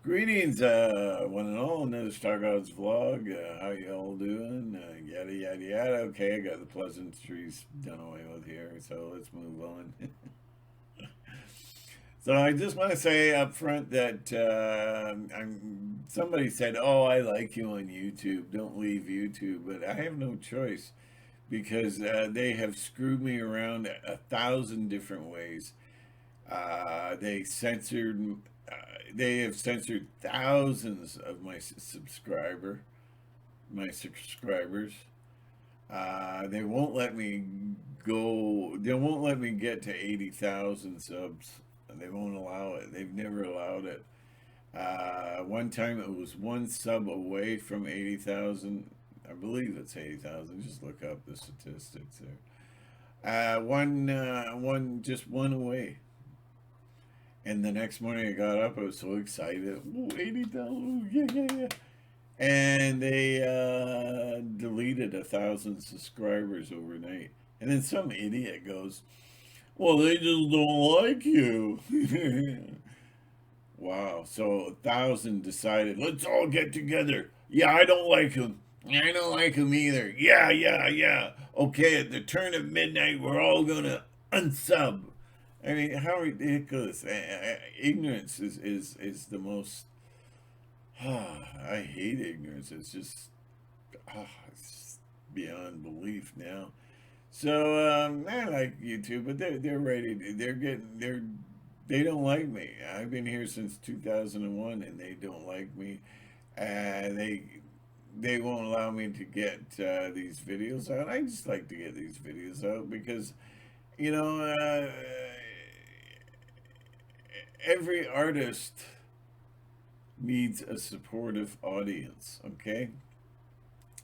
Greetings, one and all. Another Stargods vlog. How you all doing? Yada yada yada. Okay, I got the pleasantries done away with here, so let's move on. So I just want to say up front that somebody said, "Oh, I like you on YouTube. Don't leave YouTube," but I have no choice because they have screwed me around a thousand different ways. They censored. Uh, they have censored thousands of my subscribers. They won't let me go. They won't let me get to 80,000 subs. They won't allow it. They've never allowed it. One time it was one sub away from 80,000. I believe it's 80,000. Just look up the statistics there. Just one away. And the next morning I got up, I was so excited. Ooh, 80,000, yeah, yeah, yeah. And they deleted 1,000 subscribers overnight. And then some idiot goes, well, they just don't like you. Wow. So 1,000 decided, let's all get together. Yeah, I don't like him. I don't like him either. Yeah, yeah, yeah. Okay, at the turn of midnight, we're all going to unsub. I mean, how ridiculous. Ignorance is the most. I hate ignorance. It's just. It's beyond belief now. So I like YouTube, but they're ready. They don't like me. I've been here since 2001, and they don't like me. They won't allow me to get these videos out. I just like to get these videos out because you know every artist needs a supportive audience. Okay,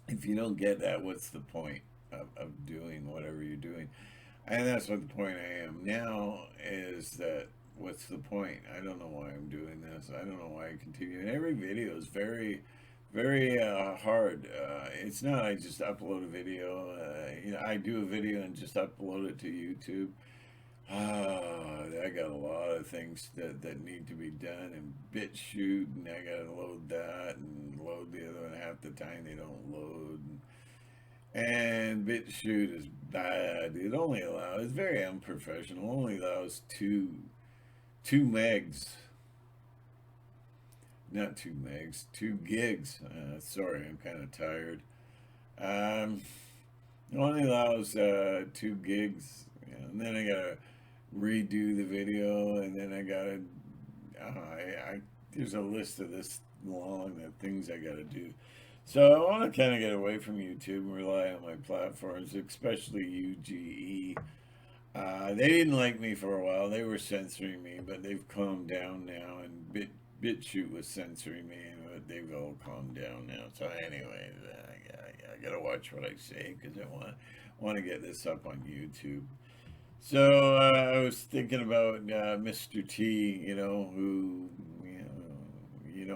if you don't get that, what's the point of doing whatever you're doing? And that's what the point I am now is that what's the point? I don't know why I'm doing this. I don't know why I continue. And every video is very, very hard. It's not I just upload a video. I do a video and just upload it to YouTube. I got a lot of things that need to be done and BitChute, and I gotta load that and load the other one. Half the time they don't load. And BitChute is bad. It only allows, it's very unprofessional, only allows two megs. Not 2 megs, 2 gigs. Sorry, I'm kind of tired. Um, it only allows 2 gigs. And then I gotta redo the video, and then I gotta. There's a list of this long of things I gotta do. So I want to kind of get away from YouTube and rely on my platforms, especially UGE. They didn't like me for a while. They were censoring me, but they've calmed down now. And BitChute was censoring me, but they've all calmed down now. So anyway, I gotta watch what I say because I want to get this up on YouTube. So I was thinking about Mr. T. Who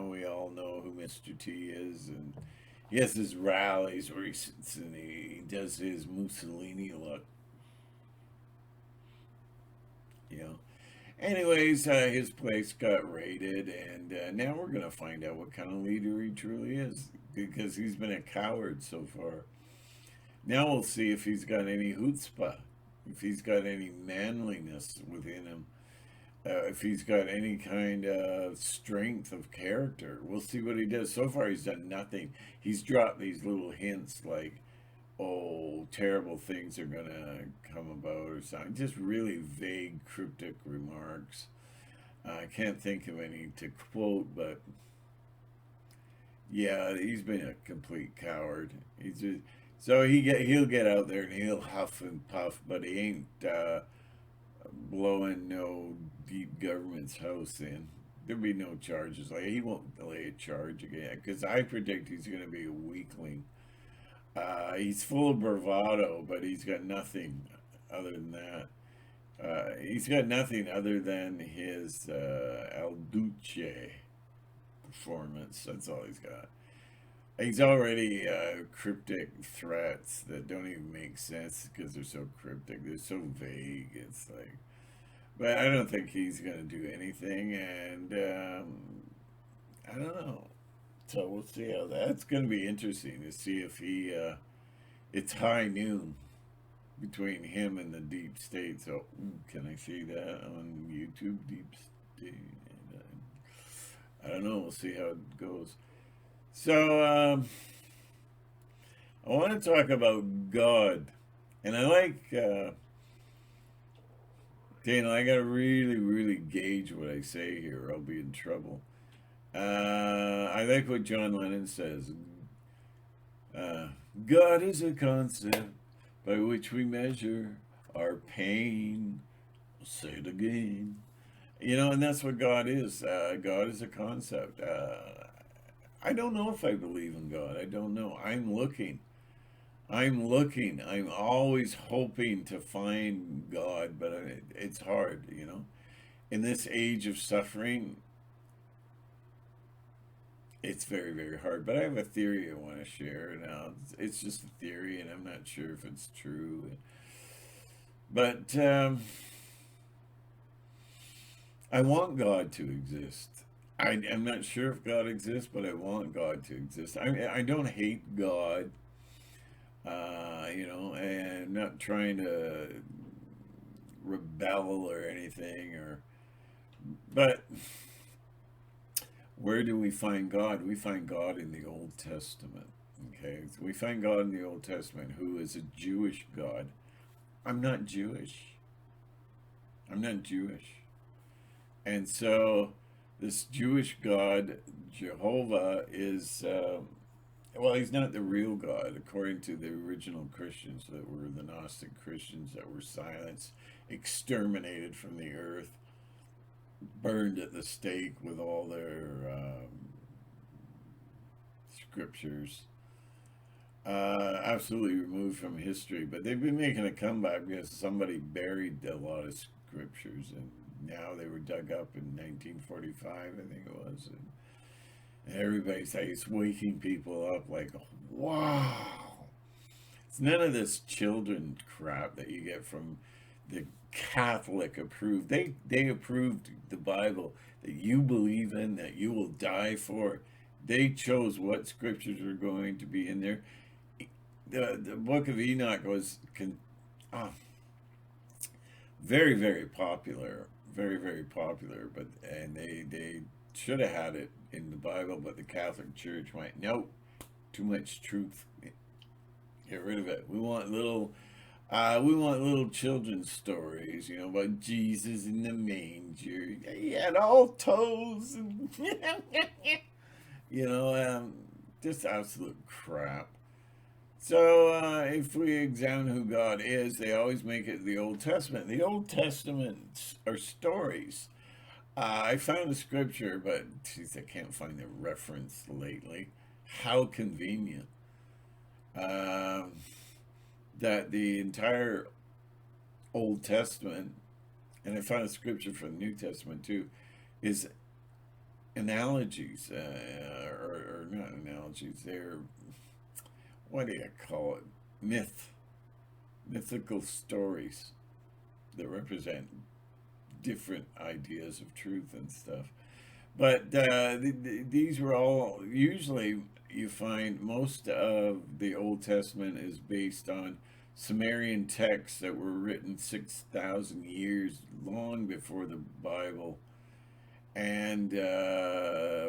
we all know who Mr. T is, and he has his rallies where he sits and he does his Mussolini look. You know. Anyways, his place got raided, and now we're gonna find out what kind of leader he truly is because he's been a coward so far. Now we'll see if he's got any chutzpah, if he's got any manliness within him, if he's got any kind of strength of character. We'll see what he does. So far, he's done nothing. He's dropped these little hints like, oh, terrible things are going to come about or something. Just really vague, cryptic remarks. I can't think of any to quote, but yeah, he's been a complete coward. He's just, so he'll get out there and he'll huff and puff, but he ain't blowing no deep government's house in. There'll be no charges. Like he won't lay a charge again because I predict he's going to be a weakling. He's full of bravado, but he's got nothing other than that. He's got nothing other than his El Duce performance. That's all he's got. He's already cryptic threats that don't even make sense because they're so cryptic. They're so vague. It's like, but I don't think he's going to do anything. And So we'll see how that's going to be interesting to see if he. It's high noon between him and the deep state. So can I see that on YouTube? Deep state. I don't know. We'll see how it goes. So I want to talk about God, and I like. Dana, I gotta really, really gauge what I say here, or I'll be in trouble. I like what John Lennon says. Uh, God is a concept by which we measure our pain. I'll say it again. You know, and that's what God is. God is a concept. I don't know if I believe in God. I don't know. I'm looking. I'm looking. I'm always hoping to find God, but it's hard, you know. In this age of suffering, it's very, very hard. But I have a theory I want to share. Now, it's just a theory, and I'm not sure if it's true. But I want God to exist. I'm not sure if God exists, but I want God to exist. I don't hate God, you know, and I'm not trying to rebel or anything, but where do we find God? We find God in the Old Testament. Okay, so we find God in the Old Testament, who is a Jewish God. I'm not Jewish. I'm not Jewish. And so this Jewish God, Jehovah, is, well, he's not the real God, according to the original Christians that were the Gnostic Christians that were silenced, exterminated from the earth, burned at the stake with all their scriptures, absolutely removed from history. But they've been making a comeback because somebody buried a lot of scriptures, and now they were dug up in 1945, I think it was. And everybody's like, it's waking people up like, wow. It's none of this children crap that you get from the Catholic approved. They approved the Bible that you believe in, that you will die for. They chose what scriptures are going to be in there. The Book of Enoch was very, very popular, very, very popular. But and they should have had it in the Bible, but the Catholic Church went, nope, too much truth. Get rid of it. We want little children's stories, you know, about Jesus in the manger. He had all toes, and you know, just absolute crap. So if we examine who God is, they always make it the Old Testament. The Old Testament are stories. I found a scripture, but geez, I can't find the reference lately. How convenient. Um, that the entire Old Testament, and I found a scripture from the New Testament too, is analogies, or not analogies, they're, what do you call it? Mythical stories that represent different ideas of truth and stuff. But these were all, usually you find most of the Old Testament is based on Sumerian texts that were written 6,000 years long before the Bible. And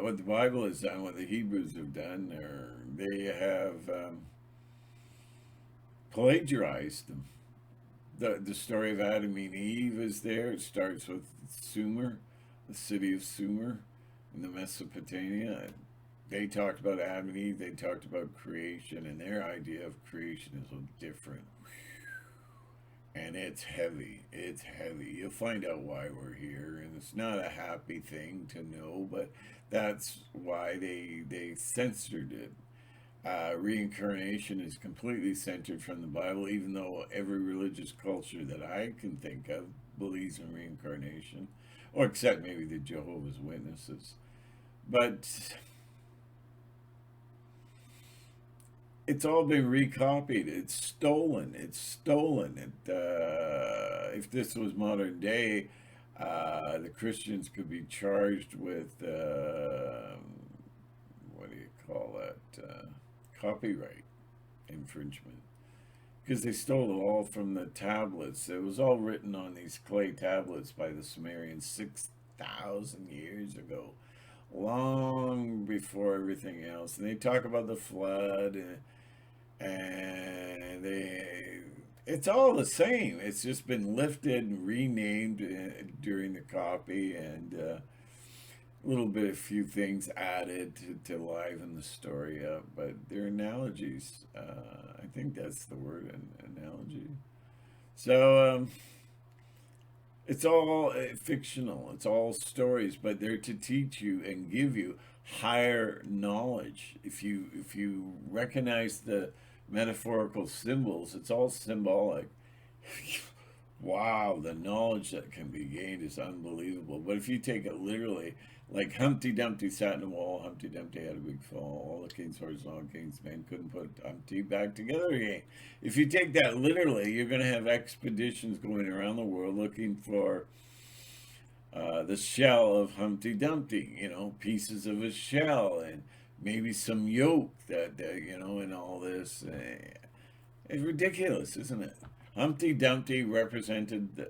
what the Bible has done, what the Hebrews have done, or they have plagiarized them. The story of Adam and Eve is there. It starts with Sumer, the city of Sumer in the Mesopotamia. They talked about Adam and Eve. They talked about creation, and their idea of creation is a little different. And it's heavy. It's heavy. You'll find out why we're here, and it's not a happy thing to know, but that's why they censored it. Reincarnation is completely censored from the Bible, even though every religious culture that I can think of believes in reincarnation, or except maybe the Jehovah's Witnesses. But it's all been recopied. It's stolen. It's stolen. If this was modern day, the Christians could be charged with what do you copyright infringement, because they stole it all from the tablets. It was all written on these clay tablets by the Sumerians 6,000 years ago, long before everything else. And they talk about the flood, and it's all the same. It's just been lifted and renamed during the copy, and a little bit, a few things added to liven the story up. But they're analogies. I think that's the word, an analogy. So it's all fictional. It's all stories, but they're to teach you and give you higher knowledge. If you recognize the metaphorical symbols, it's all symbolic. Wow, the knowledge that can be gained is unbelievable. But if you take it literally, like Humpty Dumpty sat in a wall, Humpty Dumpty had a big fall, all the king's horses and all the king's men couldn't put Humpty back together again. If you take that literally, you're going to have expeditions going around the world looking for the shell of Humpty Dumpty, pieces of his shell, and maybe some yolk that and all this. It's ridiculous, isn't it? Humpty Dumpty represented,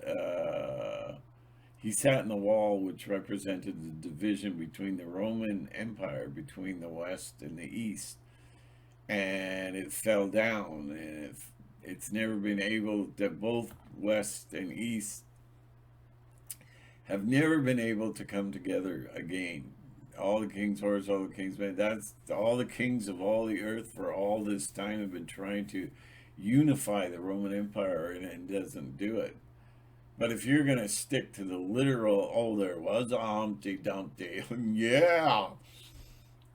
he sat in the wall, which represented the division between the Roman Empire, between the West and the East. And it fell down, and it's never been able to, both West and East have never been able to come together again. All the king's horse, all the king's men, that's all the kings of all the earth for all this time have been trying to unify the Roman Empire, and it doesn't do it. But if you're going to stick to the literal, oh, there was a Humpty Dumpty, yeah,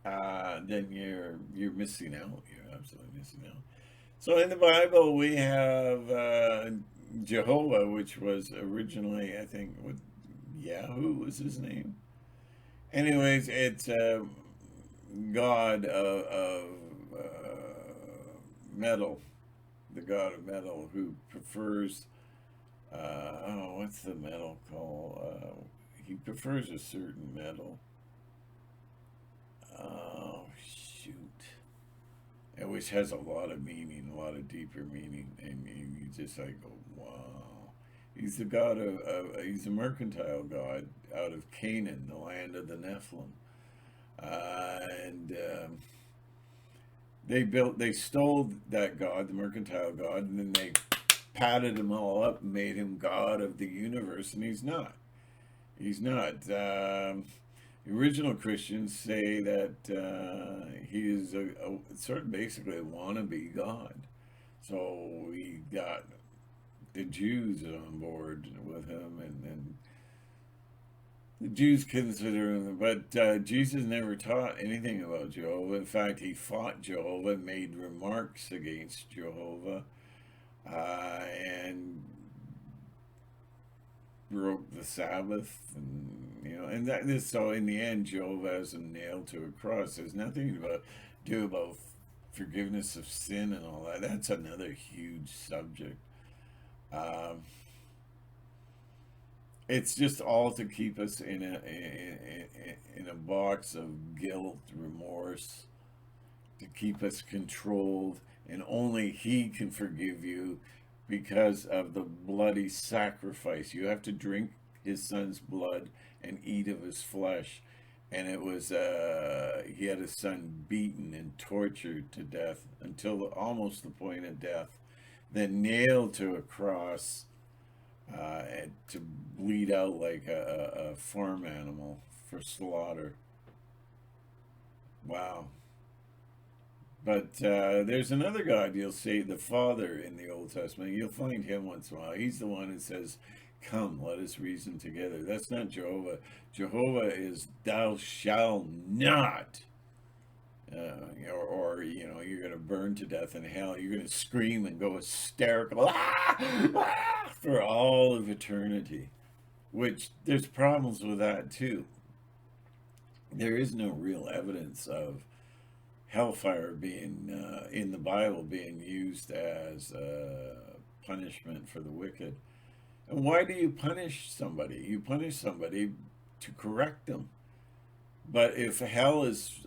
then you're missing out. You're absolutely missing out. So in the Bible, we have Jehovah, which was originally, I think, with Yahoo was his name. Anyways, it's God of metal, the god of metal, who prefers, what's the metal called? He prefers a certain metal. Oh, shoot. Which has a lot of meaning, a lot of deeper meaning. And you just like go, wow. He's the god he's a mercantile god out of Canaan, the land of the Nephilim. And they stole that god, the mercantile god, and then they padded him all up and made him god of the universe, and he's not. He's not. The original Christians say that he is a sort of basically a wannabe god. So we got the Jews on board with him, and the Jews consider him, but Jesus never taught anything about Jehovah. In fact, he fought Jehovah, made remarks against Jehovah, and broke the Sabbath, and so in the end, Jehovah has him nailed to a cross. There's nothing to do about forgiveness of sin and all that. That's another huge subject. It's just all to keep us in a box of guilt, remorse, to keep us controlled, and only He can forgive you because of the bloody sacrifice. You have to drink His Son's blood and eat of His flesh. And it was, He had His Son beaten and tortured to death until almost the point of death, then nailed to a cross, to bleed out like a farm animal for slaughter. Wow. But there's another God you'll see, the Father in the Old Testament. You'll find Him once in a while. He's the one who says, come, let us reason together. That's not Jehovah. Jehovah is, thou shalt not. Or you're going to burn to death in hell. You're going to scream and go hysterical for all of eternity, which there's problems with that too. There is no real evidence of hellfire being in the Bible being used as punishment for the wicked. And why do you punish somebody? You punish somebody to correct them. But if hell is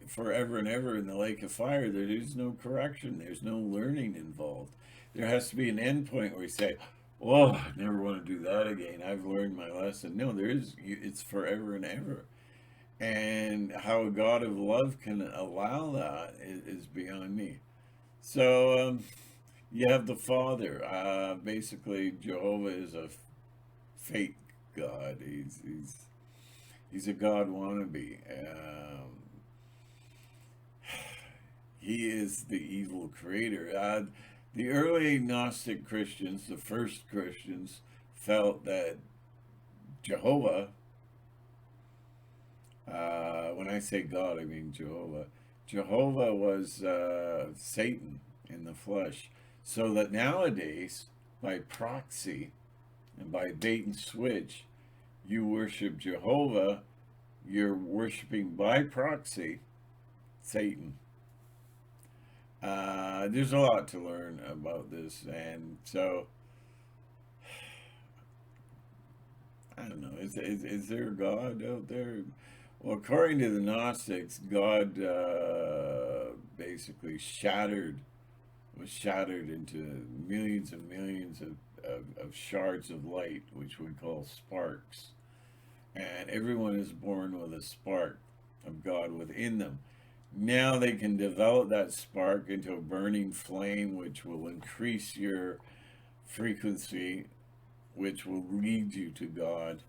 forever and ever in the lake of fire, there is no correction. There's no learning involved. There has to be an end point where you say, "Oh, I never want to do that again. I've learned my lesson." No, there is. It's forever and ever. And how a God of love can allow that is beyond me. So you have the Father. Basically, Jehovah is a fake God. He's a God wannabe. He is the evil creator. The early Gnostic Christians, the first Christians, felt that Jehovah, when I say God, I mean Jehovah. Jehovah was Satan in the flesh. So that nowadays, by proxy and by bait and switch, you worship Jehovah, you're worshiping by proxy Satan. There's a lot to learn about this, and so I don't know. Is there a God out there? Well, according to the Gnostics, God basically was shattered into millions and millions of shards of light, which we call sparks. And everyone is born with a spark of God within them. Now they can develop that spark into a burning flame, which will increase your frequency, which will lead you to God.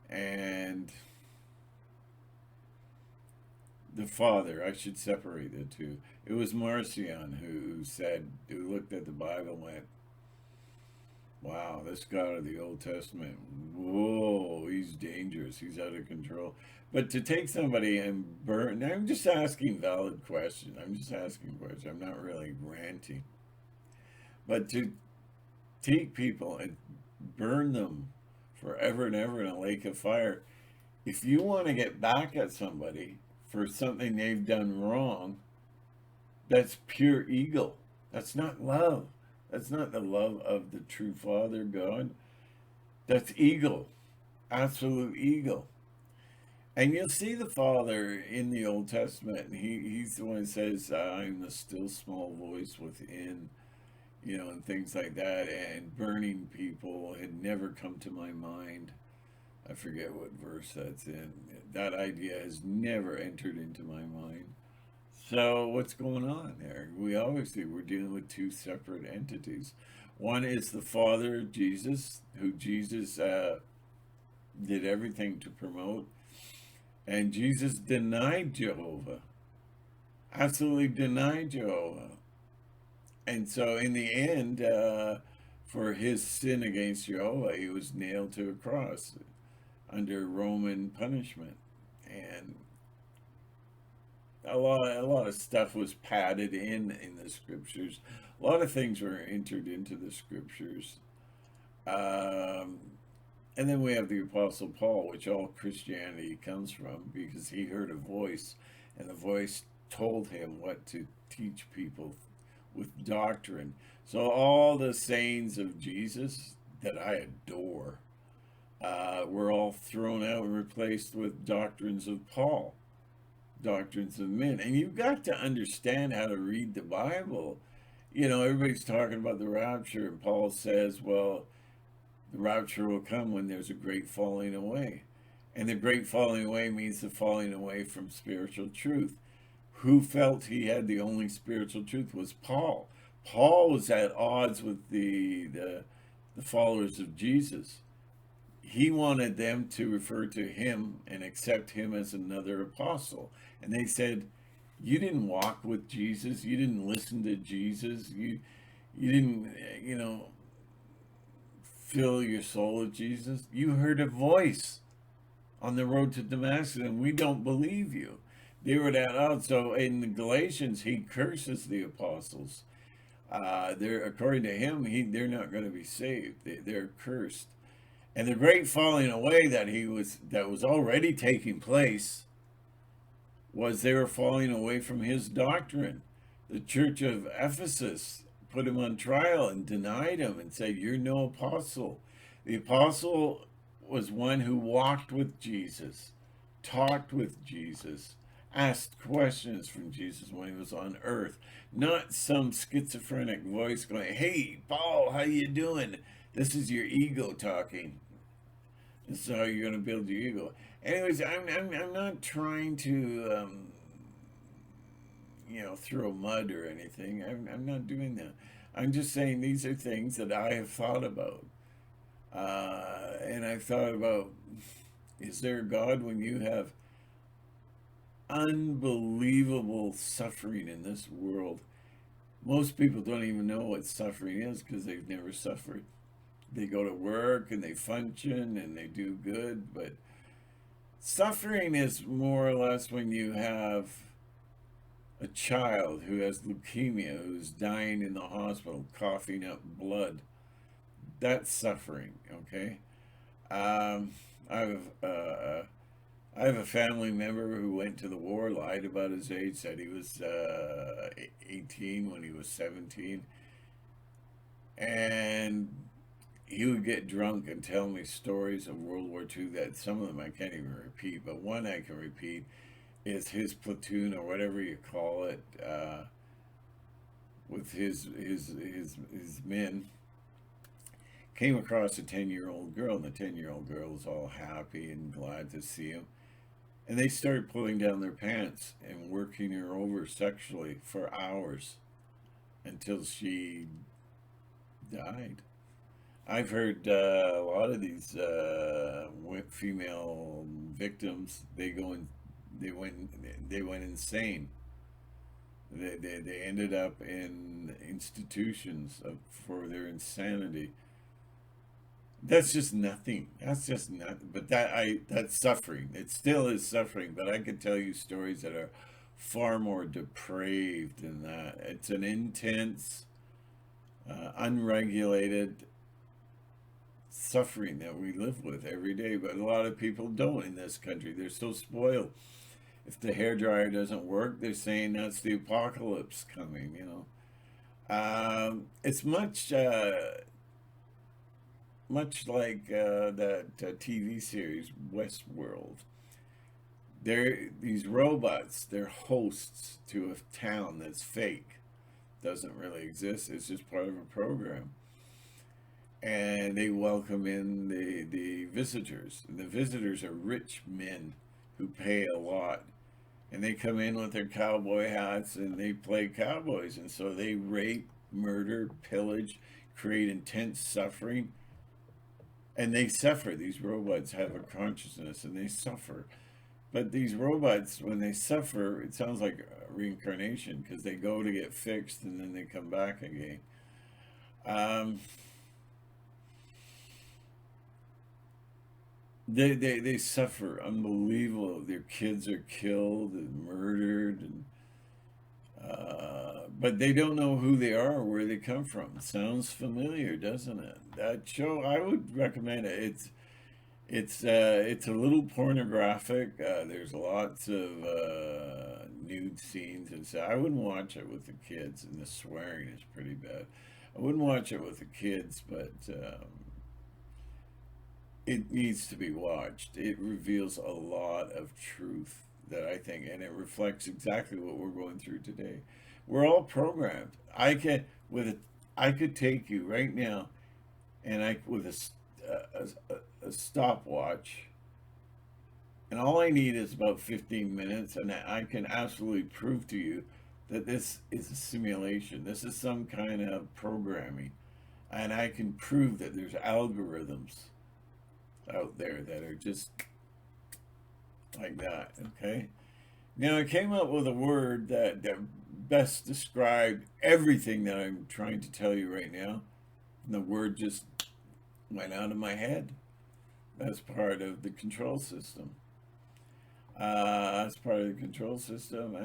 And the Father, I should separate the two. It was Marcion who looked at the Bible and went, "Wow, this God of the Old Testament, whoa, he's dangerous. He's out of control." But to take somebody and burn, I'm just asking valid questions. I'm just asking questions. I'm not really ranting. But to take people and burn them forever and ever in a lake of fire, if you want to get back at somebody for something they've done wrong, that's pure ego. That's not love. That's not the love of the true Father God. That's ego. Absolute ego. And you'll see the Father in the Old Testament. He's the one who says, "I'm the still small voice within," and things like that. And burning people had never come to my mind. I forget what verse that's in. That idea has never entered into my mind. So what's going on there? We're dealing with two separate entities. One is the Father, Jesus, who Jesus did everything to promote. And Jesus denied Jehovah. Absolutely denied Jehovah. And so in the end, for his sin against Jehovah, he was nailed to a cross under Roman punishment. And a lot of stuff was padded in the scriptures. A lot of things were entered into the scriptures. And then we have the Apostle Paul, which all Christianity comes from, because he heard a voice, and the voice told him what to teach people with doctrine. So all the sayings of Jesus that I adore were all thrown out and replaced with doctrines of Paul, doctrines of men. And you've got to understand how to read the Bible. Everybody's talking about the rapture, and Paul says, well, the rapture will come when there's a great falling away. And the great falling away means the falling away from spiritual truth. Who felt he had the only spiritual truth was Paul. Paul was at odds with the followers of Jesus. He wanted them to refer to him and accept him as another apostle. And they said, "You didn't walk with Jesus. You didn't listen to Jesus. You didn't, fill your soul with Jesus. You heard a voice on the road to Damascus, and we don't believe you." They were that out. So in the Galatians, he curses the apostles. According to him, they're not going to be saved. They're cursed. And the great falling away that was already taking place was they were falling away from his doctrine. The church of Ephesus put him on trial and denied him and said, "You're no apostle." The apostle was one who walked with Jesus, talked with Jesus, asked questions from Jesus when he was on earth, not some schizophrenic voice going, "Hey, Paul, how you doing?" This is your ego talking. This is how you're going to build your ego. Anyways, I'm not trying to, throw mud or anything. I'm not doing that. I'm just saying these are things that I have thought about. And I've thought about, is there a God when you have unbelievable suffering in this world? Most people don't even know what suffering is because they've never suffered. They go to work and they function and they do good, but suffering is more or less when you have a child who has leukemia, who's dying in the hospital, coughing up blood. That's suffering, okay? Um, I have I have a family member who went to the war, lied about his age, said he was 18 when he was 17, and he would get drunk and tell me stories of World War II that some of them I can't even repeat, but one I can repeat is his platoon or whatever you call it, with his men came across a 10-year-old girl, and the 10-year-old girl was all happy and glad to see him. And they started pulling down their pants and working her over sexually for hours until she died. I've heard a lot of these female victims. They went insane. They ended up in institutions for their insanity. That's just nothing. That's just nothing. But that's suffering. It still is suffering. But I could tell you stories that are far more depraved than that. It's an intense, unregulated suffering that we live with every day. But a lot of people don't in this country. They're so spoiled. If the hair dryer doesn't work, they're saying that's the apocalypse coming. It's much like that TV series Westworld. They're these robots. They're hosts to a town that's fake, doesn't really exist. It's just part of a program, and they welcome in the visitors. And the visitors are rich men who pay a lot, and they come in with their cowboy hats and they play cowboys, and so they rape, murder, pillage, create intense suffering, and they suffer. These robots have a consciousness and they suffer. But these robots, when they suffer, it sounds like reincarnation because they go to get fixed and then they come back again. Um, they suffer unbelievable. Their kids are killed and murdered, and but they don't know who they are or where they come from. Sounds familiar, doesn't it? That show, I would recommend it. It's a little pornographic. There's lots of nude scenes, and so I wouldn't watch it with the kids. And the swearing is pretty bad. I wouldn't watch it with the kids, but it needs to be watched. It reveals a lot of truth that I think, and it reflects exactly what we're going through today. We're all programmed. I could take you right now, and I with a stopwatch, and all I need is about 15 minutes, and I can absolutely prove to you that this is a simulation. This is some kind of programming, and I can prove that there's algorithms out there that are just like that. Okay. Now I came up with a word that best described everything that I'm trying to tell you right now. And the word just went out of my head. That's part of the control system. That's part of the control system.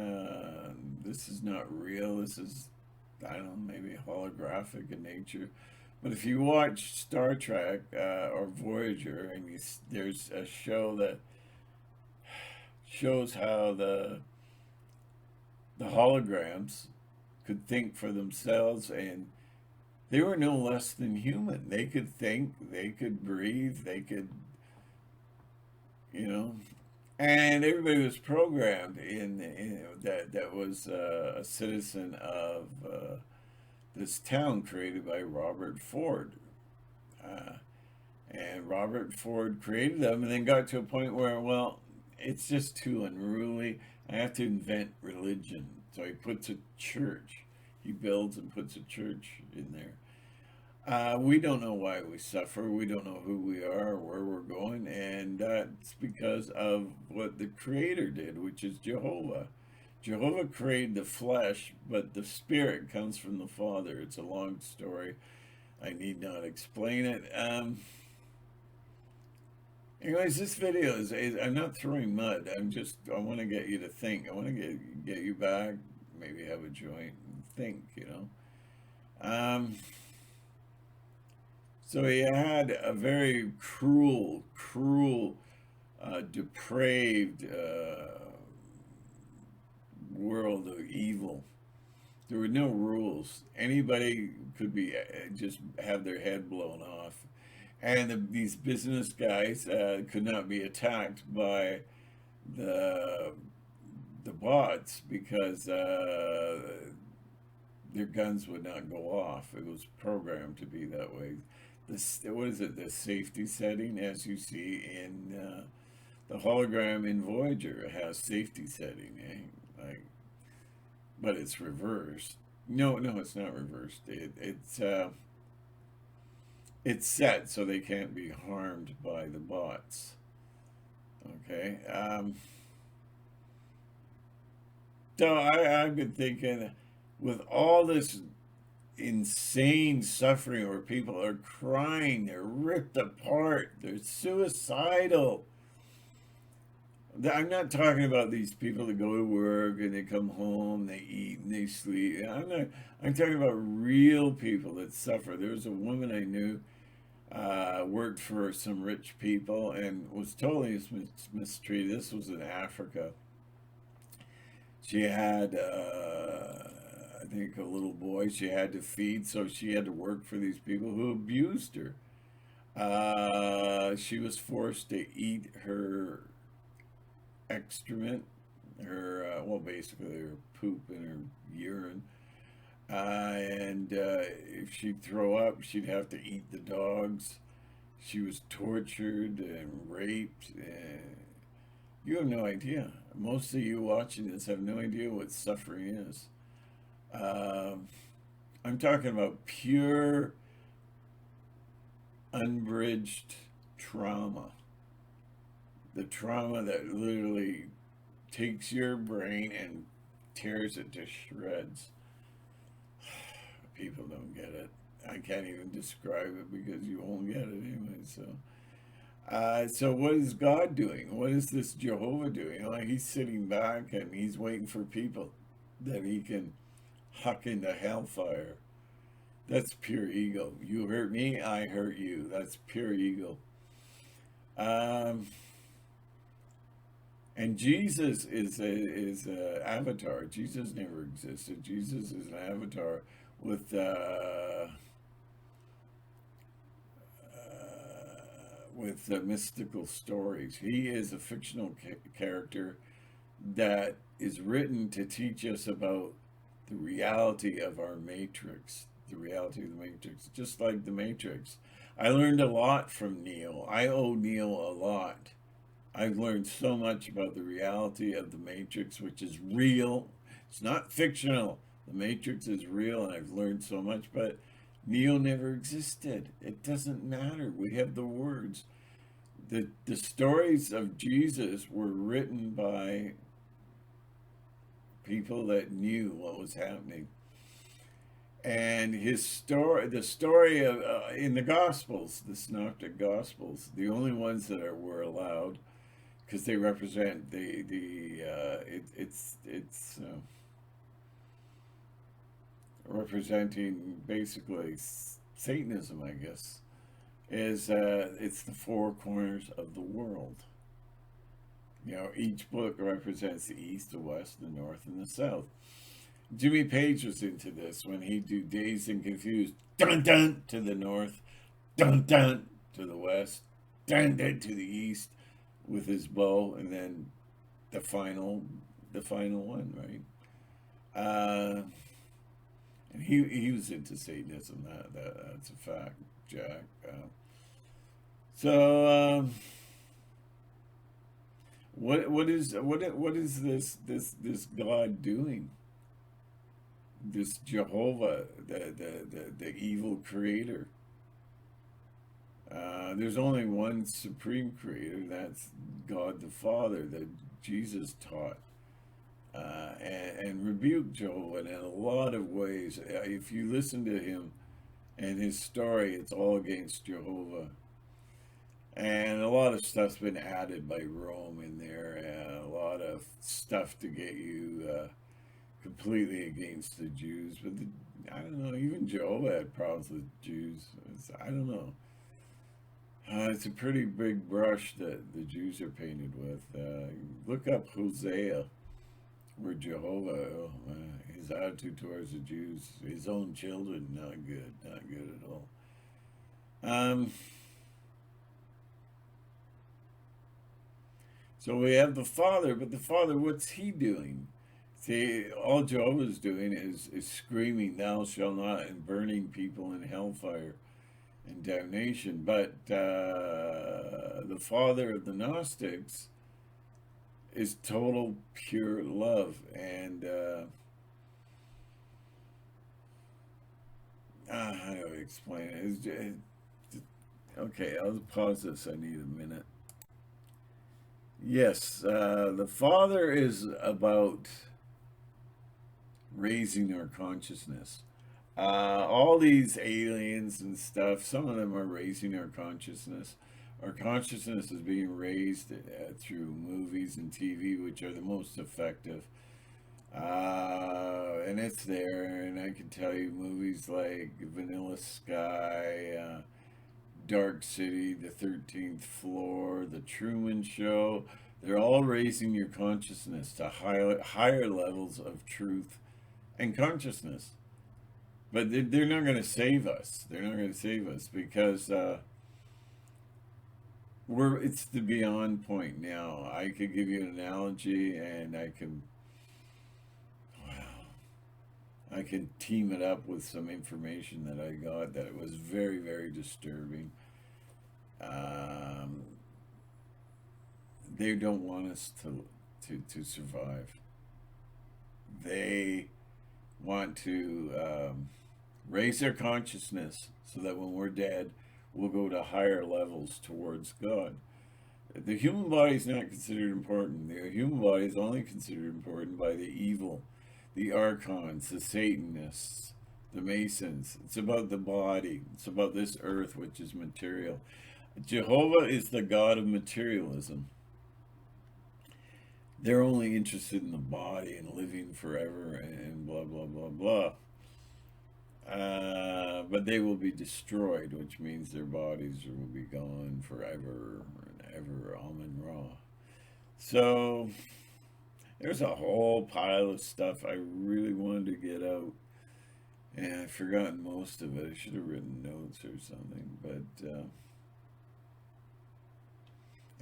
This is not real. This is, I don't know, maybe holographic in nature. But if you watch Star Trek or Voyager, and there's a show that shows how the holograms could think for themselves, and they were no less than human. They could think, they could breathe, they could, you know, And everybody was programmed that was a citizen of this town created by Robert Ford. Uh, and Robert Ford created them and then got to a point where, well, it's just too unruly. I have to invent religion. So he puts a church. He builds and puts a church in there. We don't know why we suffer. We don't know who we are or where we're going. And that's because of what the Creator did, which is Jehovah. Jehovah created the flesh, but the spirit comes from the Father. It's a long story. I need not explain it. Anyways, this video is I'm not throwing mud. I want to get you to think. I want to get you back, maybe have a joint and think, you know. So he had a very cruel, depraved world of evil. There were no rules. Anybody could be just have their head blown off, and these business guys could not be attacked by the the bots because their guns would not go off. It was programmed to be that way. What is it? The safety setting, as you see in the hologram in Voyager, has safety setting, like, but it's reversed. No, it's not reversed. It's set so they can't be harmed by the bots. Okay. So I've been thinking, with all this insane suffering where people are crying, they're ripped apart, they're suicidal. I'm not talking about these people that go to work and they come home, they eat and they sleep. I'm talking about real people that suffer. There was a woman I knew, worked for some rich people and was totally mistreated. This was in Africa. She had, I think, a little boy she had to feed, so she had to work for these people who abused her. She was forced to eat her excrement, well, basically her poop and her urine. And if she'd throw up, she'd have to eat the dogs. She was tortured and raped. And you have no idea. Most of you watching this have no idea what suffering is. Um, I'm talking about pure, unbridged trauma. The trauma that literally takes your brain and tears it to shreds. People don't get it. I can't even describe it because you won't get it anyway. So what is God doing? What is this Jehovah doing? Like, he's sitting back and he's waiting for people that he can huck into hellfire. That's pure ego. You hurt me, I hurt you. That's pure ego. Um, and Jesus is a avatar. Jesus never existed. Jesus is an avatar with mystical stories. He is a fictional character that is written to teach us about the reality of our matrix, the reality of the matrix, just like the matrix. I learned a lot from Neo. I owe Neo a lot. I've learned so much about the reality of the matrix, which is real. It's not fictional. The matrix is real, and I've learned so much, but Neo never existed. It doesn't matter. We have the words. The stories of Jesus were written by people that knew what was happening. And his story, the story of in the Gospels, the Synoptic Gospels, the only ones that were allowed, because they represent it's representing basically Satanism, I guess, is it's the four corners of the world. You know, each book represents the east, the west, the north, and the south. Jimmy Page was into this when he'd do Dazed and Confused, dun dun to the north, dun dun to the west, dun dun to the east, with his bow, and then the final, the final one, right? And he was into Satanism. That's a fact, Jack. So what is this God doing? This Jehovah, the evil creator. There's only one supreme creator. That's God the Father that Jesus taught. And rebuked Jehovah in a lot of ways. If you listen to him and his story, it's all against Jehovah. And a lot of stuff's been added by Rome in there. A lot of stuff to get you completely against the Jews. But I don't know, even Jehovah had problems with Jews. I don't know. It's a pretty big brush that the Jews are painted with. Look up Hosea, where Jehovah, his attitude towards the Jews, his own children, not good, not good at all. So we have the Father, but the Father, what's he doing? See, all Jehovah's doing is screaming, "Thou shalt not," and burning people in hellfire and damnation. But the Father of the Gnostics is total pure love. And how do I explain it? Okay, I'll pause this. I need a minute. Yes, the Father is about raising our consciousness. All these aliens and stuff, some of them are raising our consciousness. Our consciousness is being raised through movies and TV, which are the most effective. And it's there, and I can tell you movies like Vanilla Sky, Dark City, The 13th Floor, The Truman Show. They're all raising your consciousness to higher levels of truth and consciousness. But they're not going to save us. They're not going to save us because it's the beyond point now. I could give you an analogy, and I can team it up with some information that I got that it was very, very disturbing. They don't want us to survive. They want to raise our consciousness so that when we're dead, we'll go to higher levels towards God. The human body is not considered important. The human body is only considered important by the evil, the archons, the Satanists, the Masons. It's about the body. It's about this earth, which is material. Jehovah is the God of materialism. They're only interested in the body and living forever and blah, blah, blah, blah. But they will be destroyed, which means their bodies will be gone forever and ever, Amen Ra. So there's a whole pile of stuff I really wanted to get out, and I've forgotten most of it. I should have written notes or something, but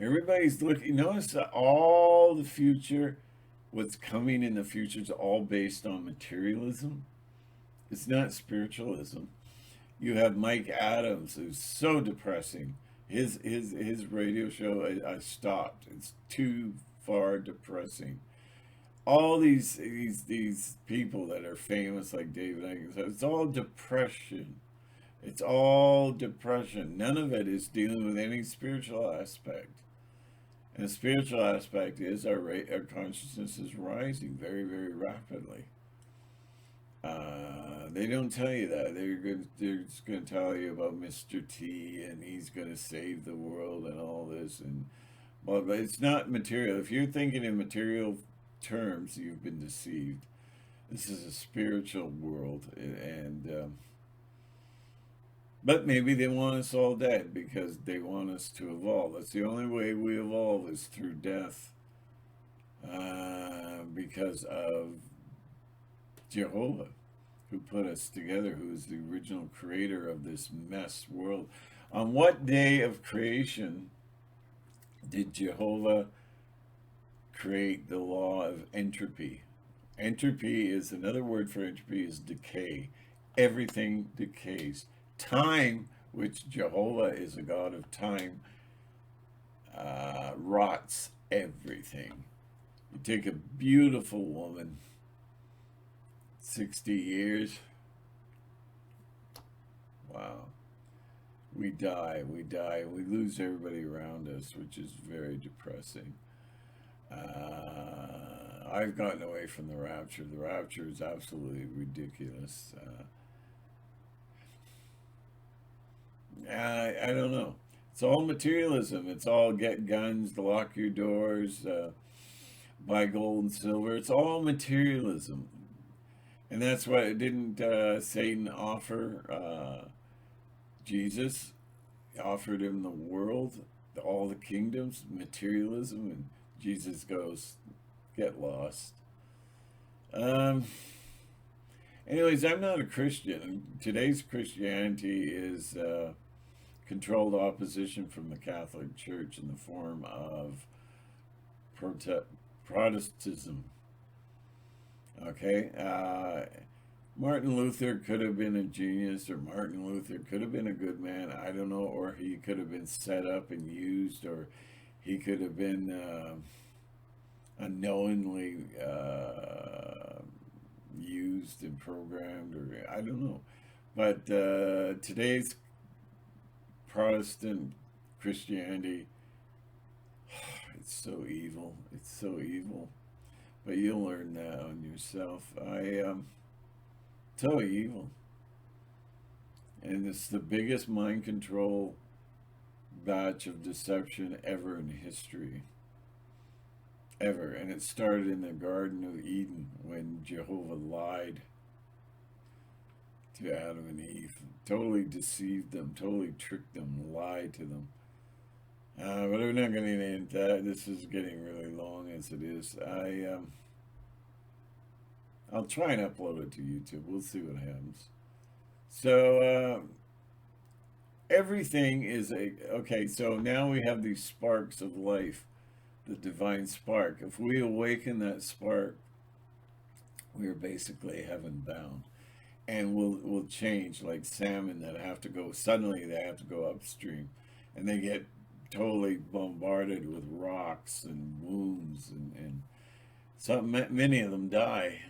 everybody's looking. Notice that all the future, what's coming in the future, is all based on materialism. It's not spiritualism. You have Mike Adams, who's so depressing. His radio show, I stopped. It's too far depressing. All these people that are famous, like David Icke, it's all depression. It's all depression. None of it is dealing with any spiritual aspect. And the spiritual aspect is our consciousness is rising very, very rapidly. They don't tell you that. They're just going to tell you about Mr. T and he's going to save the world and all this. And well, but it's not material. If you're thinking in material terms, you've been deceived. This is a spiritual world, and but maybe they want us all dead because they want us to evolve. That's the only way we evolve is through death, because of Jehovah, who put us together, who is the original creator of this mess world. On what day of creation Did Jehovah create the law of entropy? Entropy is another word for entropy is decay. Everything decays. Time, which Jehovah is a god of time, rots everything. You take a beautiful woman, 60 years, wow. We die, we lose everybody around us, which is very depressing. I've gotten away from the rapture. The rapture is absolutely ridiculous. I don't know. It's all materialism. It's all get guns, lock your doors, buy gold and silver. It's all materialism. And that's why didn't Satan offer Jesus? He offered him the world, all the kingdoms, materialism, and Jesus goes, get lost. Um, Anyways, I'm not a Christian. Today's Christianity is controlled opposition from the Catholic Church in the form of Protestantism. Okay? Martin Luther could have been a genius, or Martin Luther could have been a good man. I don't know. Or he could have been set up and used, or he could have been unknowingly used and programmed, or I don't know. But today's Protestant Christianity, it's so evil. It's so evil. But you'll learn that on yourself. So evil. And it's the biggest mind control batch of deception ever in history. Ever. And it started in the Garden of Eden when Jehovah lied to Adam and Eve. Totally deceived them, totally tricked them, lied to them. But we're not going to get into that. This is getting really long as it is. I'll try and upload it to YouTube. We'll see what happens. So everything is okay. So now we have these sparks of life, the divine spark. If we awaken that spark, we are basically heaven bound, and we'll change like salmon that have to go suddenly. They have to go upstream, and they get totally bombarded with rocks and wounds, and many of them die.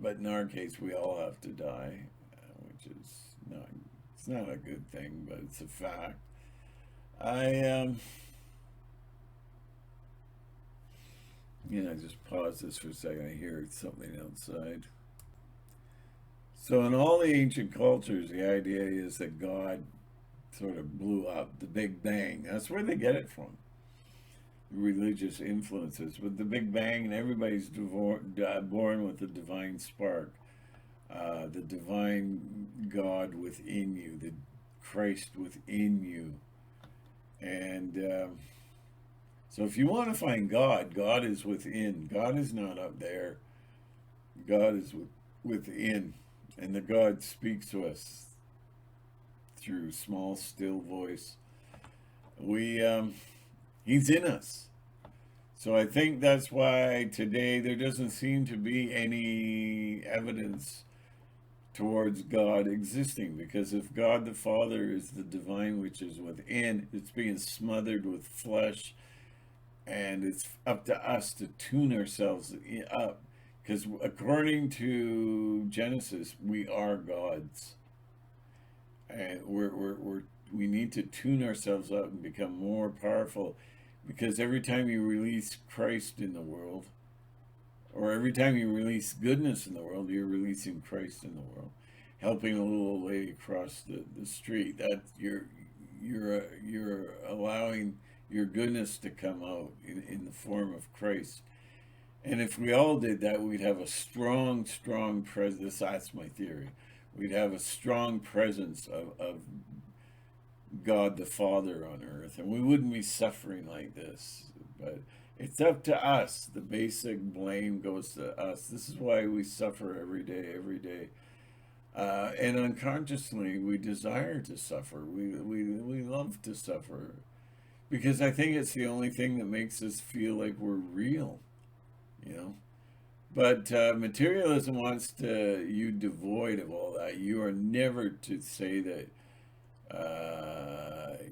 But in our case, we all have to die, which is not it's not a good thing, but it's a fact. I just pause this for a second. I hear something outside. So in all the ancient cultures, the idea is that God sort of blew up, the Big Bang. That's where they get it from, religious influences. With the Big Bang, and everybody's born with the divine spark, the divine God within you, the Christ within you. And so if you want to find God, God is within. God is not up there. God is within. And the God speaks to us through small, still voice. He's in us. So I think that's why today there doesn't seem to be any evidence towards God existing, because if God the Father is the divine which is within, it's being smothered with flesh, and it's up to us to tune ourselves up, because according to Genesis, we are gods, and we need to tune ourselves up and become more powerful, because every time you release Christ in the world, or every time you release goodness in the world, you're releasing Christ in the world. Helping a little old lady cross the street, that you're allowing your goodness to come out in the form of Christ. And if we all did that, we'd have a strong presence. That's my theory. We'd have a strong presence of God the Father on earth, and we wouldn't be suffering like this. But it's up to us. The basic blame goes to us. This is why we suffer every day. And unconsciously, we desire to suffer. We love to suffer. because I think it's the only thing that makes us feel like we're real, you know. But materialism wants to you devoid of all that. You are never to say that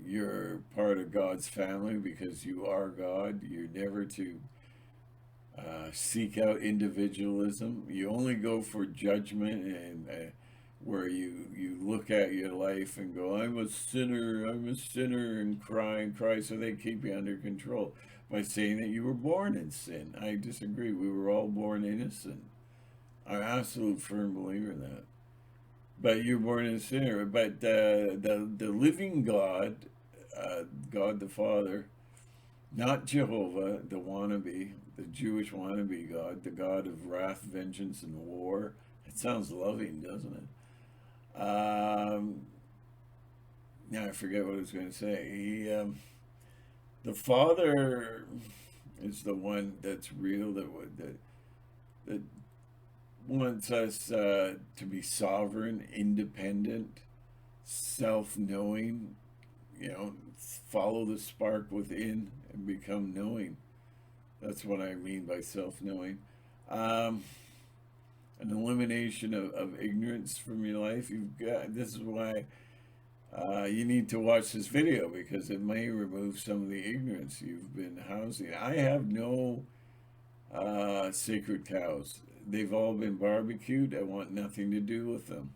you're part of God's family because you are God. You're never to seek out individualism. You only go for judgment and where you look at your life and go, I'm a sinner, and cry, so they keep you under control by saying that you were born in sin. I disagree. We were all born innocent. I'm an absolute firm believer in that. But you're born a sinner. But the living God, God the Father, not Jehovah, the wannabe, the Jewish wannabe God, the God of wrath, vengeance, and war. It sounds loving, doesn't it? Now I forget what I was going to say. The Father is the one that's real, that wants us to be sovereign, independent, self-knowing, follow the spark within and become knowing. That's what I mean by self-knowing. An elimination of ignorance from your life. This is why you need to watch this video, because it may remove some of the ignorance you've been housing. I have no sacred cows. They've all been barbecued. I want nothing to do with them,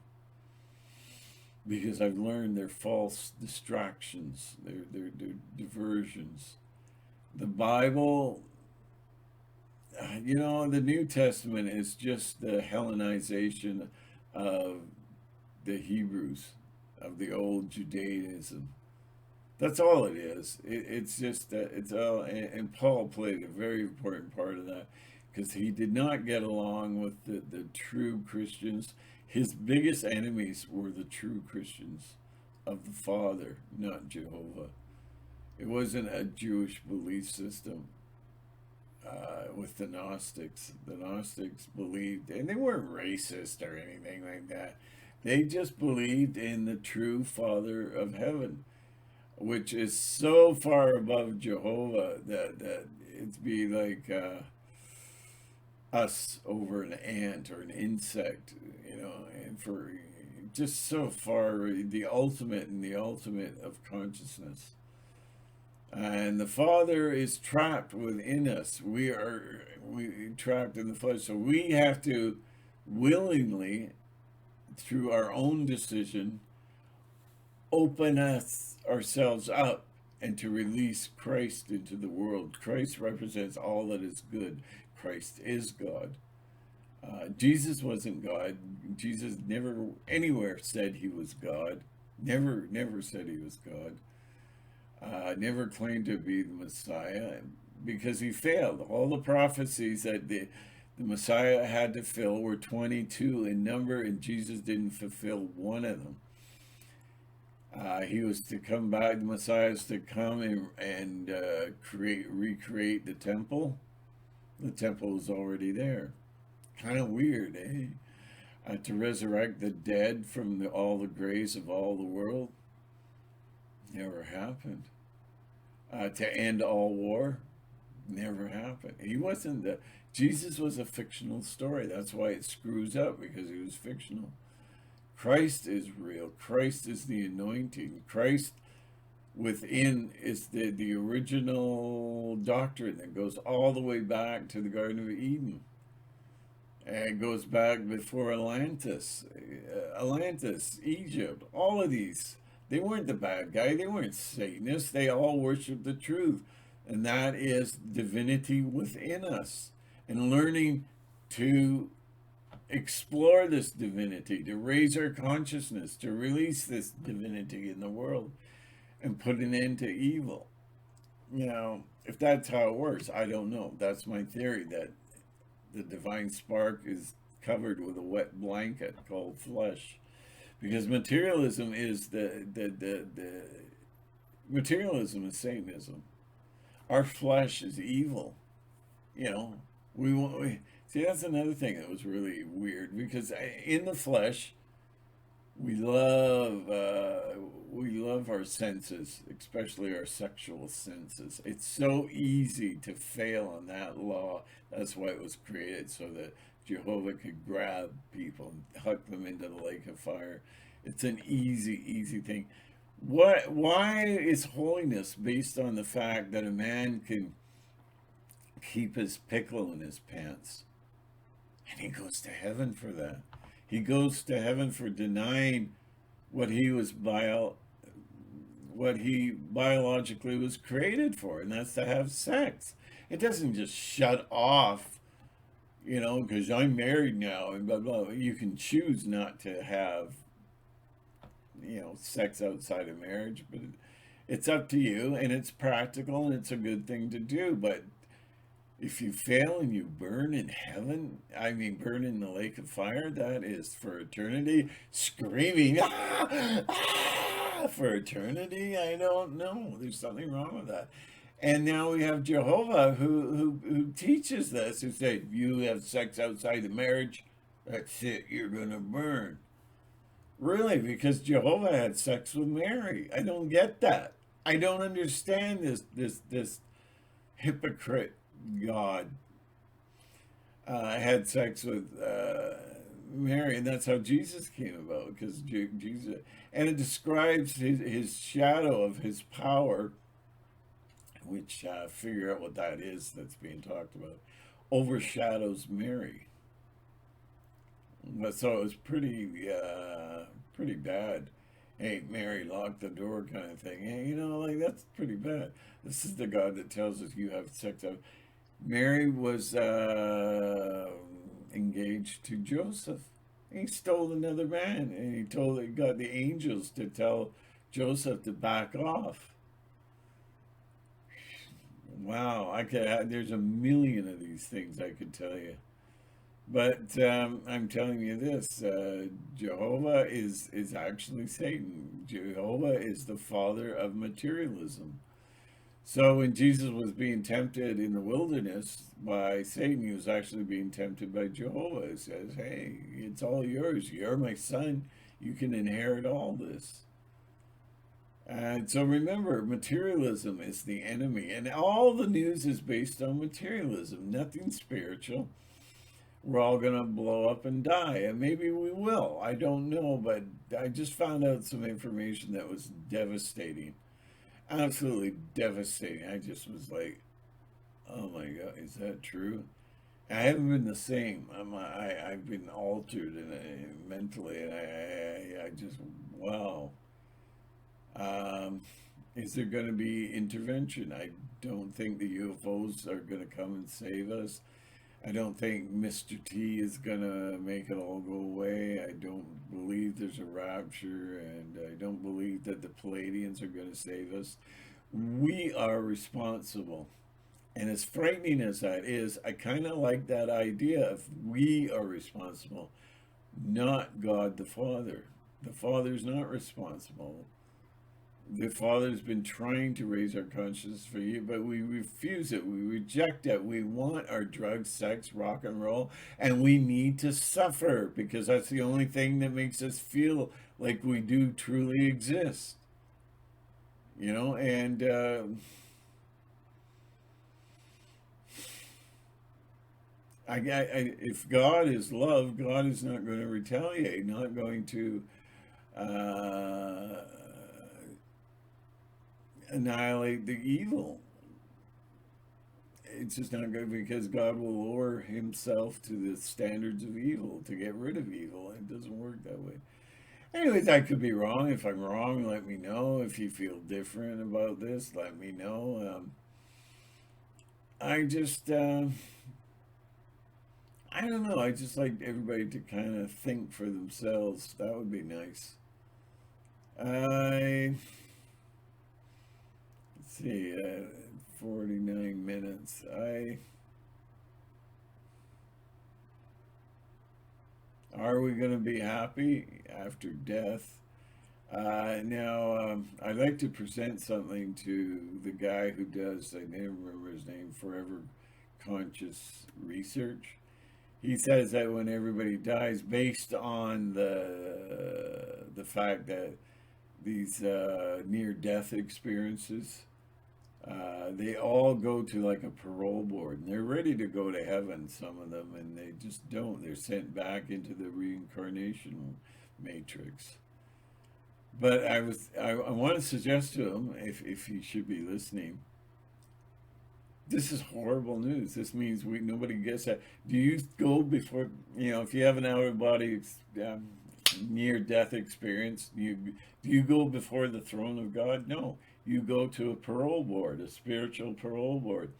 because I've learned they're false distractions. They're diversions. The Bible, the New Testament is just the Hellenization of the Hebrews, of the old Judaism. That's all it is. It's just that it's all, and Paul played a very important part of that, because he did not get along with the true Christians. His biggest enemies were the true Christians of the Father, not Jehovah. It wasn't a Jewish belief system with the Gnostics. The Gnostics believed, and they weren't racist or anything like that. They just believed in the true Father of heaven, which is so far above Jehovah that it'd be like us over an ant or an insect, and for just so far the ultimate and the ultimate of consciousness. And the Father is trapped within us. We trapped in the flesh, so we have to willingly, through our own decision, open ourselves up and to release Christ into the world. Christ represents all that is good. Christ is God. Jesus wasn't God. Jesus never anywhere said he was God. Never said he was God. Never claimed to be the Messiah, because he failed. All the prophecies that the Messiah had to fill were 22 in number, and Jesus didn't fulfill one of them. He was to come back. The Messiah is to come and recreate the temple. The temple was already there. Kind of weird, eh? To resurrect the dead from all the graves of all the world. Never happened. To end all war. Never happened. Jesus was a fictional story. That's why it screws up, because he was fictional. Christ is real. Christ is the anointing. Christ within is the original doctrine that goes all the way back to the Garden of Eden. And it goes back before Atlantis, Egypt, all of these. They weren't the bad guy. They weren't Satanists. They all worshiped the truth. And that is divinity within us. And learning to explore this divinity, to raise our consciousness, to release this divinity in the world and put an end to evil. If that's how it works, I don't know. That's my theory, that the divine spark is covered with a wet blanket called flesh. Because materialism is materialism is Satanism. Our flesh is evil. See, that's another thing that was really weird, because in the flesh we love our senses, especially our sexual senses. It's so easy to fail on that law. That's why it was created, so that Jehovah could grab people and huck them into the lake of fire. It's an easy thing. Why is holiness based on the fact that a man can keep his pickle in his pants? And he goes to heaven for that. He goes to heaven for denying what what he biologically was created for, and that's to have sex. It doesn't just shut off, because I'm married now and blah blah. You can choose not to have, sex outside of marriage, but it's up to you, and it's practical, and it's a good thing to do. But if you fail and you burn in heaven, I mean, burn in the lake of fire, that is for eternity, screaming, ah, ah, for eternity. I don't know. There's something wrong with that. And now we have Jehovah who teaches this, who say, you have sex outside of marriage, that's it, you're going to burn. Really? Because Jehovah had sex with Mary. I don't get that. I don't understand this hypocrite God had sex with Mary, and that's how Jesus came about. Because Jesus, and it describes his shadow of his power, which figure out what that is that's being talked about, overshadows Mary. But so it was pretty bad. Hey, Mary, lock the door, kind of thing. Hey, like that's pretty bad. This is the God that tells us you have sex. Mary was engaged to Joseph. He stole another man, and he got the angels to tell Joseph to back off. Wow, there's a million of these things I could tell you. But I'm telling you this, Jehovah is actually Satan. Jehovah is the father of materialism. So when Jesus was being tempted in the wilderness by Satan, he was actually being tempted by Jehovah. He says, hey, it's all yours. You're my son. You can inherit all this. And so remember, materialism is the enemy. And all the news is based on materialism, nothing spiritual. We're all going to blow up and die. And maybe we will. I don't know. But I just found out some information that was devastating. Absolutely devastating. I just was like, oh my God, is that true? I haven't been the same. I've been altered mentally. And I just, wow. Is there going to be intervention? I don't think the UFOs are going to come and save us. I don't think Mr. T is going to make it all go away. I don't believe there's a rapture, and I don't believe that the Palladians are going to save us. We are responsible. And as frightening as that is, I kind of like that idea of we are responsible, not God the Father. The Father's not responsible. The Father's been trying to raise our consciousness for you, but we refuse it. We reject it. We want our drugs, sex, rock and roll, and we need to suffer because that's the only thing that makes us feel like we do truly exist. And if God is love, God is not going to retaliate, not going to annihilate the evil. It's just not good because God will lower himself to the standards of evil to get rid of evil. It doesn't work that way. Anyways, I could be wrong. If I'm wrong, let me know. If you feel different about this, let me know. I just, I don't know. I just like everybody to kind of think for themselves. That would be nice. Let's see, 49 minutes. Are we going to be happy after death? Now, I'd like to present something to the guy who does, I never remember his name, Forever Conscious Research. He says that when everybody dies, based on the the fact that these near-death experiences, they all go to like a parole board, and they're ready to go to heaven, some of them, and they just don't. They're sent back into the reincarnation matrix. But I want to suggest to him, if he should be listening, this is horrible news. This means nobody gets that. Do you go before, if you have an out of body near death experience, do you go before the throne of God? No. You go to a parole board, a spiritual parole board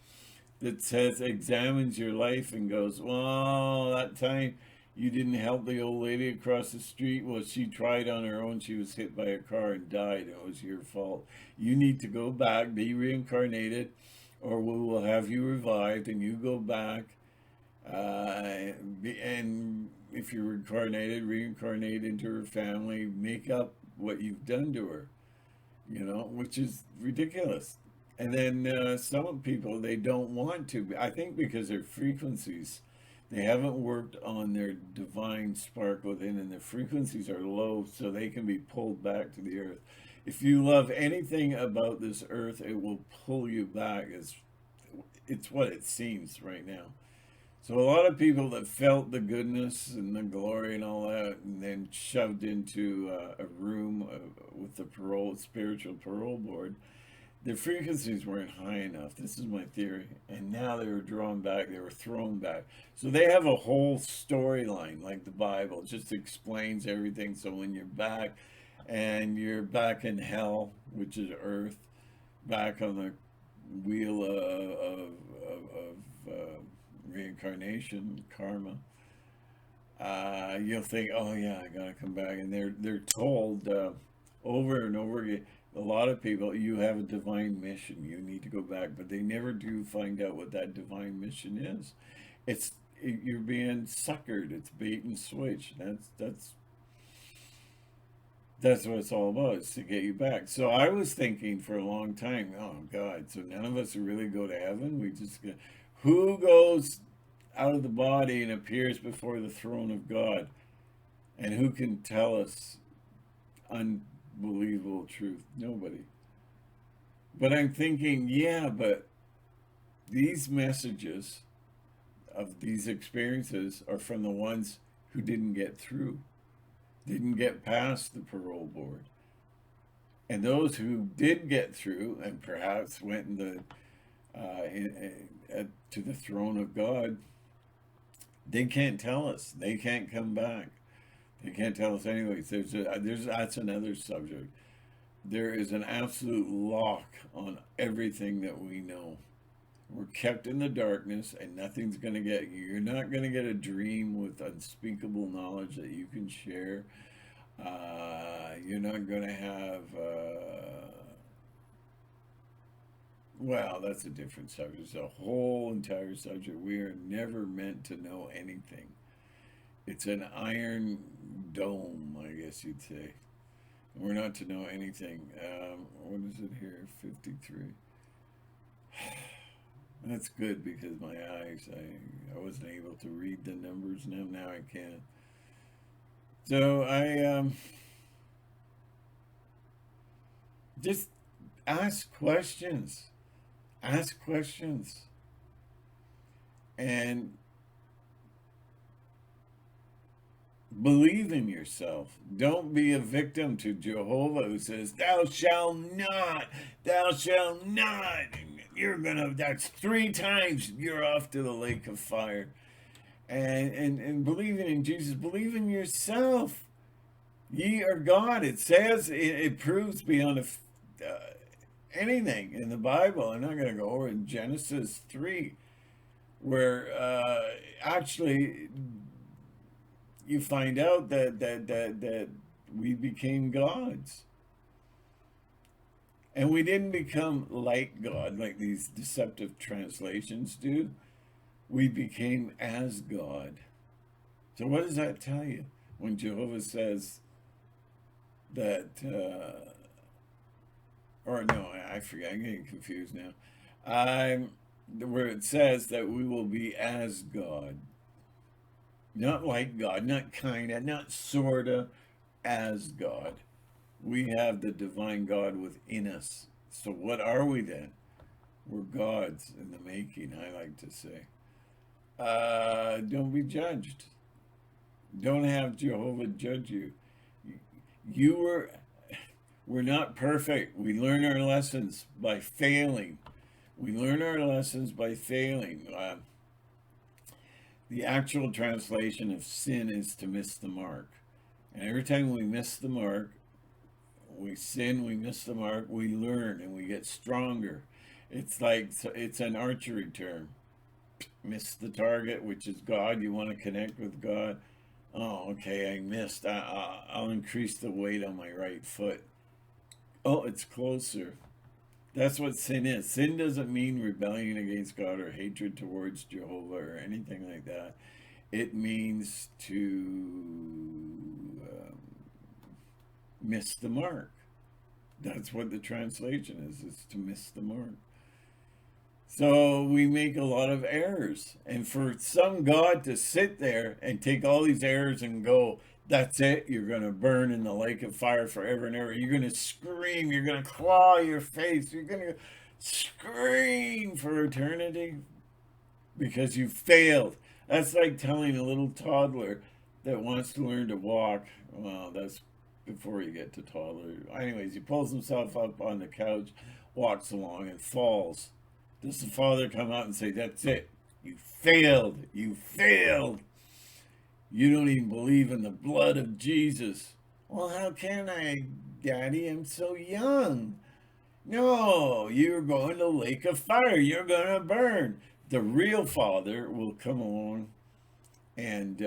that examines your life and goes, well, that time you didn't help the old lady across the street. Well, she tried on her own. She was hit by a car and died. It was your fault. You need to go back, be reincarnated, or we will have you revived, and you go back, and if you're reincarnate into her family, make up what you've done to her, which is ridiculous. And then some people, they don't want to. I think because their frequencies, they haven't worked on their divine spark within, and their frequencies are low, so they can be pulled back to the earth. If you love anything about this earth, it will pull you back. It's what it seems right now. So a lot of people that felt the goodness and the glory and all that, and then shoved into a room with the spiritual parole board, their frequencies weren't high enough. This is my theory. And now they were drawn back. They were thrown back. So they have a whole storyline, like the Bible. It just explains everything. So when you're back, and you're back in hell, which is earth, back on the wheel of reincarnation, karma, you'll think, oh yeah, I gotta come back. And they're told over and over again, a lot of people, you have a divine mission, you need to go back, but they never do find out what that divine mission is. You're being suckered. It's bait and switch. That's what it's all about, is to get you back. So I was thinking for a long time, oh God, so none of us really go to heaven. Who goes out of the body and appears before the throne of God? And who can tell us unbelievable truth? Nobody. But I'm thinking, yeah, but these messages of these experiences are from the ones who didn't get through, didn't get past the parole board. And those who did get through and perhaps went to the throne of God, they can't tell us. They can't come back. They can't tell us anyways. That's another subject. There is an absolute lock on everything that we know. We're kept in the darkness, and nothing's going to get you. You're not going to get a dream with unspeakable knowledge that you can share. You're not going to have, well, that's a different subject. It's a whole entire subject. We are never meant to know anything. It's an iron dome, I guess you'd say. We're not to know anything. What is it here? 53. That's good, because my eyes, I wasn't able to read the numbers. Now I can. So I just ask questions. Ask questions. And believe in yourself. Don't be a victim to Jehovah, who says, thou shalt not, thou shalt not. That's 3 times you're off to the lake of fire. And believing in Jesus, believe in yourself. Ye are God. It says, it proves beyond anything in the Bible. I'm not going to go over in Genesis 3, where actually you find out that we became gods. And we didn't become like God, like these deceptive translations do. We became as God. So what does that tell you when Jehovah says that, or no, I forget, I'm getting confused now. Where it says that we will be as God. Not like God, not kinda, not sorta, as God. We have the divine God within us. So what are we then? We're gods in the making, I like to say. Don't be judged. Don't have Jehovah judge you. You we're not perfect. We learn our lessons by failing. We learn our lessons by failing. The actual translation of sin is to miss the mark. And every time we miss the mark, we sin, we miss the mark, we learn and we get stronger. It's an archery term. Miss the target, which is God. You want to connect with God. Oh, okay, I missed. I'll increase the weight on my right foot. Oh, it's closer. That's what sin is. Sin doesn't mean rebellion against God or hatred towards Jehovah or anything like that. It means to miss the mark. That's what the translation is. It's to miss the mark. So we make a lot of errors. And for some God to sit there and take all these errors and go, that's it, you're going to burn in the lake of fire forever and ever. You're going to scream, you're going to claw your face, you're going to scream for eternity because you failed. That's like telling a little toddler that wants to learn to walk. Well, that's before you get to toddler. Anyways, he pulls himself up on the couch, walks along, and falls. Does the father come out and say, that's it, you failed, you failed. You don't even believe in the blood of Jesus. Well, how can I, Daddy? I'm so young. No, you're going to the lake of fire. You're going to burn. The real father will come along and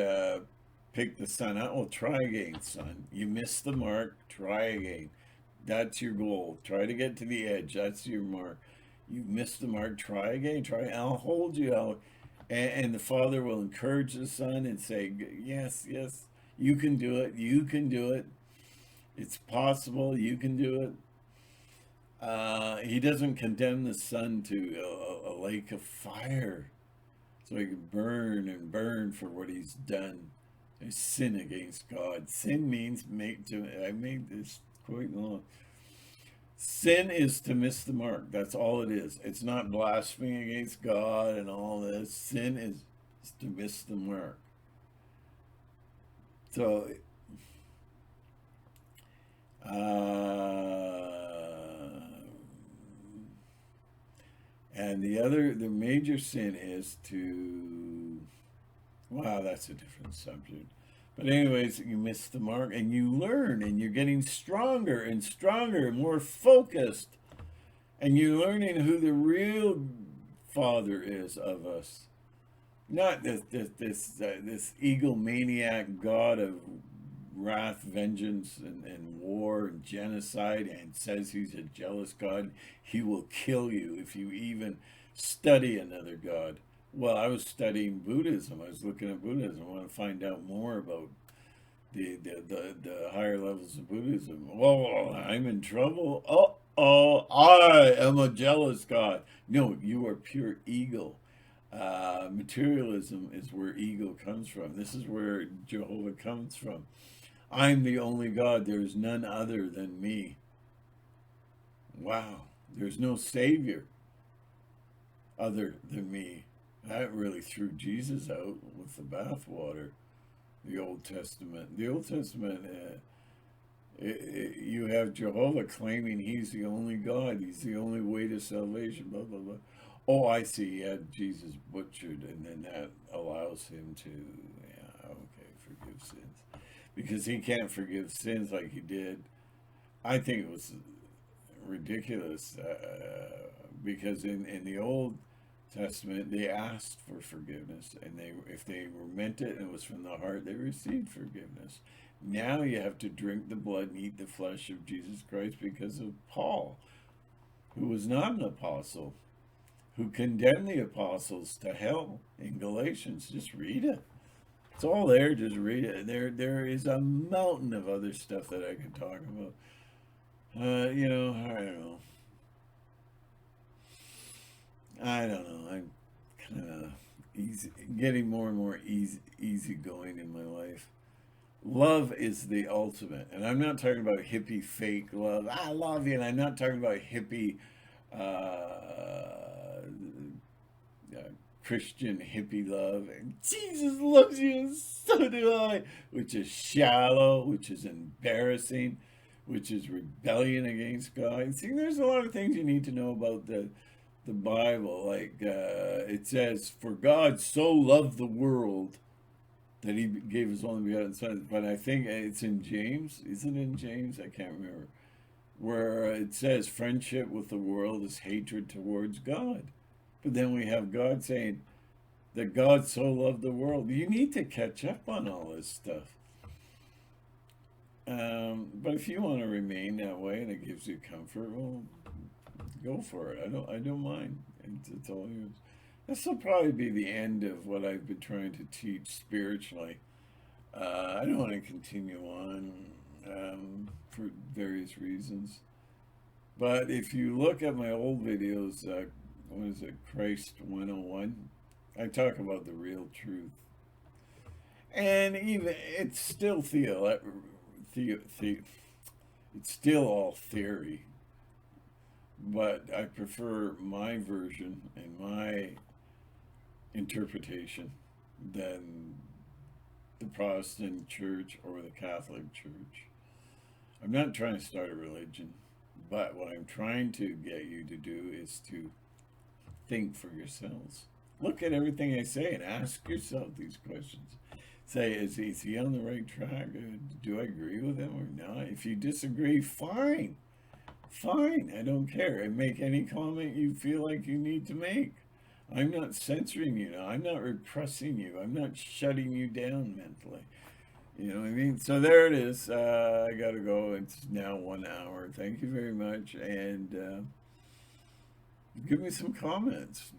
pick the son out. Well, try again, son. You missed the mark. Try again. That's your goal. Try to get to the edge. That's your mark. You missed the mark. Try again. Try. I'll hold you out. And the father will encourage the son and say, yes, yes, you can do it. You can do it. It's possible. You can do it. He doesn't condemn the son to a lake of fire so he can burn and burn for what he's done. There's sin against God. Sin means I made this quite long. Sin is to miss the mark. That's all it is. It's not blaspheming against God and all this. Sin is to miss the mark. So, and the major sin is to, wow, that's a different subject. But anyways, you miss the mark and you learn and you're getting stronger and stronger and more focused. And you're learning who the real Father is of us. Not this egomaniac God of wrath, vengeance, and war and genocide, and says he's a jealous God. He will kill you if you even study another God. Well, I was studying Buddhism. I was looking at Buddhism. I want to find out more about the higher levels of Buddhism. Well, I'm in trouble. Oh, I am a jealous God. No, you are pure ego. Materialism is where ego comes from. This is where Jehovah comes from. I'm the only God. There is none other than me. Wow. There's no Savior other than me. That really threw Jesus out with the bathwater. The Old Testament. The Old Testament, you have Jehovah claiming he's the only God. He's the only way to salvation, blah, blah, blah. Oh, I see. He had Jesus butchered, and then that allows him to, yeah, okay, forgive sins. Because he can't forgive sins like he did. I think it was ridiculous because in the Old Testament, they asked for forgiveness, and if they meant it and it was from the heart, they received forgiveness. Now you have to drink the blood and eat the flesh of Jesus Christ because of Paul, who was not an apostle, who condemned the apostles to hell in Galatians. Just read it. It's all there. Just read it. There is a mountain of other stuff that I could talk about. I don't know. I don't know. I'm kind of getting more and more easy going in my life. Love is the ultimate. And I'm not talking about hippie fake love. I love you. And I'm not talking about hippie uh, uh, Christian hippie love. And Jesus loves you, and so do I. Which is shallow, which is embarrassing, which is rebellion against God. See, there's a lot of things you need to know about the Bible. Like it says, "For God so loved the world that He gave His only begotten Son." But I think it's in James. Is it in James? I can't remember. Where it says, "Friendship with the world is hatred towards God." But then we have God saying that God so loved the world. You need to catch up on all this stuff. But if you want to remain that way and it gives you comfort, well, go for it. I don't mind. It's all yours. This will probably be the end of what I've been trying to teach spiritually. I don't want to continue on for various reasons. But if you look at my old videos, what is it, Christ 101, I talk about the real truth. And even it's still it's still all theory, but I prefer my version and my interpretation than the Protestant church or the Catholic church. I'm not trying to start a religion, but what I'm trying to get you to do is to think for yourselves. Look at everything I say and ask yourself these questions. Say, is he on the right track? Do I agree with him or not? If you disagree, fine. Fine. I don't care. And make any comment you feel like you need to make. I'm not censoring you now. I'm not repressing you. I'm not shutting you down mentally. You know what I mean? So there it is. I got to go. It's now 1 hour. Thank you very much. And give me some comments.